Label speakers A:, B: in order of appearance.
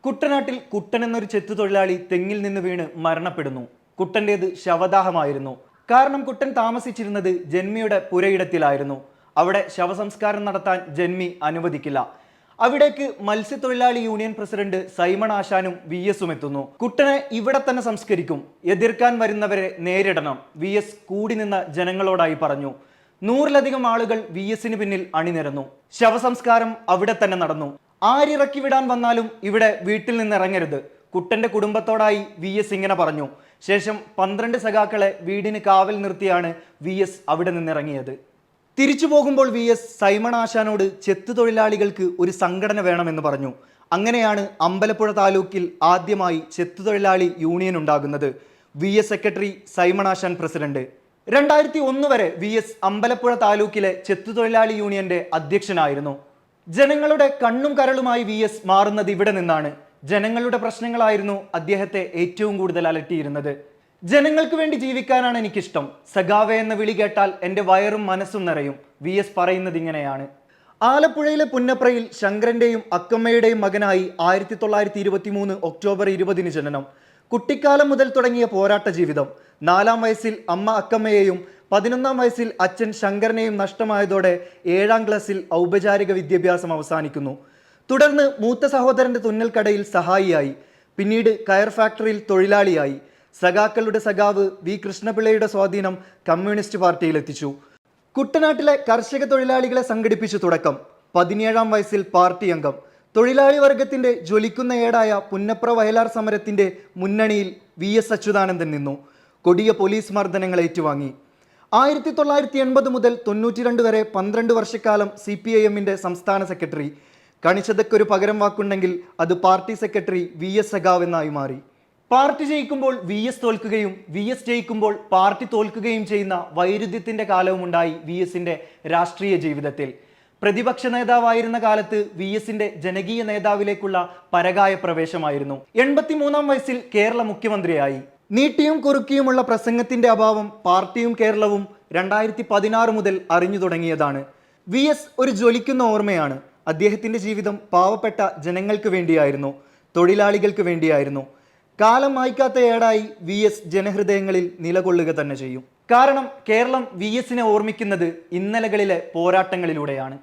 A: കുട്ടനാട്ടിൽ കുട്ടൻ എന്നൊരു ചെത്തുതൊഴിലാളി തെങ്ങിൽ നിന്ന് വീണ് മരണപ്പെടുന്നു. കുട്ടൻ്റേത് ശവദാഹമായിരുന്നു. കാരണം കുട്ടൻ താമസിച്ചിരുന്നത് ജന്മിയുടെ പുരയിടത്തിലായിരുന്നു. അവിടെ ശവസംസ്കാരം നടത്താൻ ജന്മി അനുവദിക്കില്ല. അവിടേക്ക് മത്സ്യത്തൊഴിലാളി യൂണിയൻ പ്രസിഡന്റ് സൈമൺ ആശാനും വി എസും എത്തുന്നു. കുട്ടനെ ഇവിടെ തന്നെ സംസ്കരിക്കും, എതിർക്കാൻ വരുന്നവരെ നേരിടണം, വി എസ് കൂടി നിന്ന ജനങ്ങളോടായി പറഞ്ഞു. 100-ലധികം ആളുകൾ വി എസിന് പിന്നിൽ അണിനിരന്നു. ശവസംസ്കാരം അവിടെ തന്നെ നടന്നു. ആരിറക്കി വിടാൻ വന്നാലും ഇവിടെ വീട്ടിൽ നിന്ന് ഇറങ്ങരുത്, കുട്ടന്റെ കുടുംബത്തോടായി വി എസ് ഇങ്ങനെ പറഞ്ഞു. ശേഷം 12 സഖാക്കളെ വീടിന് കാവൽ നിർത്തിയാണ് വി എസ് അവിടെ നിന്നിറങ്ങിയത്. തിരിച്ചു പോകുമ്പോൾ വി എസ് സൈമൺ ആശാനോട് ചെത്തുതൊഴിലാളികൾക്ക് ഒരു സംഘടന വേണമെന്ന് പറഞ്ഞു. അങ്ങനെയാണ് അമ്പലപ്പുഴ താലൂക്കിൽ ആദ്യമായി ചെത്തുതൊഴിലാളി യൂണിയൻ ഉണ്ടാകുന്നത്. വി എസ് സെക്രട്ടറി, സൈമൺ ആശാൻ പ്രസിഡന്റ്. 2001 വരെ വി എസ് അമ്പലപ്പുഴ താലൂക്കിലെ ചെത്തുതൊഴിലാളി യൂണിയന്റെ അധ്യക്ഷനായിരുന്നു. ജനങ്ങളുടെ കണ്ണും കരളുമായി വി എസ് മാറുന്നത് ഇവിടെ നിന്നാണ്. ജനങ്ങളുടെ പ്രശ്നങ്ങളായിരുന്നു അദ്ദേഹത്തെ ഏറ്റവും കൂടുതൽ അലട്ടിയിരുന്നത്. ജനങ്ങൾക്ക് വേണ്ടി ജീവിക്കാനാണ് എനിക്കിഷ്ടം, സഖാവേ എന്ന വിളി കേട്ടാൽ എൻ്റെ വയറും മനസ്സും നിറയും, വി എസ് പറയുന്നത് ഇങ്ങനെയാണ്. ആലപ്പുഴയിലെ പുന്നപ്രയിൽ ശങ്കരന്റെയും അക്കമ്മയുടെയും മകനായി 1923 ഒക്ടോബർ 20 ജനനം. കുട്ടിക്കാലം മുതൽ തുടങ്ങിയ പോരാട്ട ജീവിതം. 4-ാം വയസ്സിൽ അമ്മ അക്കമ്മയെയും 11-ാം വയസ്സിൽ അച്ഛൻ ശങ്കരനെയും നഷ്ടമായതോടെ 7-ാം ക്ലാസ്സിൽ ഔപചാരിക വിദ്യാഭ്യാസം അവസാനിക്കുന്നു. തുടർന്ന് മൂത്ത സഹോദരന്റെ തുന്നൽക്കടയിൽ സഹായിയായി, പിന്നീട് കയർ ഫാക്ടറിയിൽ തൊഴിലാളിയായി. സഖാക്കളുടെ സഖാവ് വി കൃഷ്ണപിള്ളയുടെ സ്വാധീനം കമ്മ്യൂണിസ്റ്റ് പാർട്ടിയിലെത്തിച്ചു. കുട്ടനാട്ടിലെ കർഷക തൊഴിലാളികളെ സംഘടിപ്പിച്ചു തുടക്കം. 17-ാം വയസ്സിൽ പാർട്ടി അംഗം. തൊഴിലാളി വർഗത്തിന്റെ ജ്വലിക്കുന്ന ഏടായ പുന്നപ്ര വയലാർ സമരത്തിന്റെ മുന്നണിയിൽ വി എസ് അച്യുതാനന്ദൻ നിന്നു. കൊടിയ പോലീസ് മർദ്ദനങ്ങൾ ഏറ്റുവാങ്ങി. 1980 മുതൽ 92 വരെ 12 വർഷക്കാലം CPIM-ന്റെ സംസ്ഥാന സെക്രട്ടറി. കണിച്ചതയ്ക്കൊരു പകരം വാക്കുണ്ടെങ്കിൽ അത് പാർട്ടി സെക്രട്ടറി വി എസ് സഖാവ് എന്നായി മാറി. പാർട്ടി ജയിക്കുമ്പോൾ വി എസ് തോൽക്കുകയും വി എസ് ജയിക്കുമ്പോൾ പാർട്ടി തോൽക്കുകയും ചെയ്യുന്ന വൈരുദ്ധ്യത്തിന്റെ കാലവുമുണ്ടായി വി എസിന്റെ രാഷ്ട്രീയ ജീവിതത്തിൽ. പ്രതിപക്ഷ നേതാവായിരുന്ന കാലത്ത് വി എസിന്റെ ജനകീയ നേതാവിലേക്കുള്ള പരകായ പ്രവേശമായിരുന്നു. 83-ാം വയസ്സിൽ കേരള മുഖ്യമന്ത്രിയായി. നീട്ടിയും കുറുക്കിയുമുള്ള പ്രസംഗത്തിന്റെ അഭാവം പാർട്ടിയും കേരളവും 2016 മുതൽ അറിഞ്ഞു തുടങ്ങിയതാണ്. വി എസ് ഒരു ജ്വലിക്കുന്ന ഓർമ്മയാണ്. അദ്ദേഹത്തിന്റെ ജീവിതം പാവപ്പെട്ട ജനങ്ങൾക്ക് വേണ്ടിയായിരുന്നു, തൊഴിലാളികൾക്ക് വേണ്ടിയായിരുന്നു. കാലം മായ്ക്കാത്ത ഏടായി വി എസ് ജനഹൃദയങ്ങളിൽ നിലകൊള്ളുക തന്നെ ചെയ്യും. കാരണം കേരളം വി എസിനെ ഓർമ്മിക്കുന്നത് ഇന്നലകളിലെ പോരാട്ടങ്ങളിലൂടെയാണ്.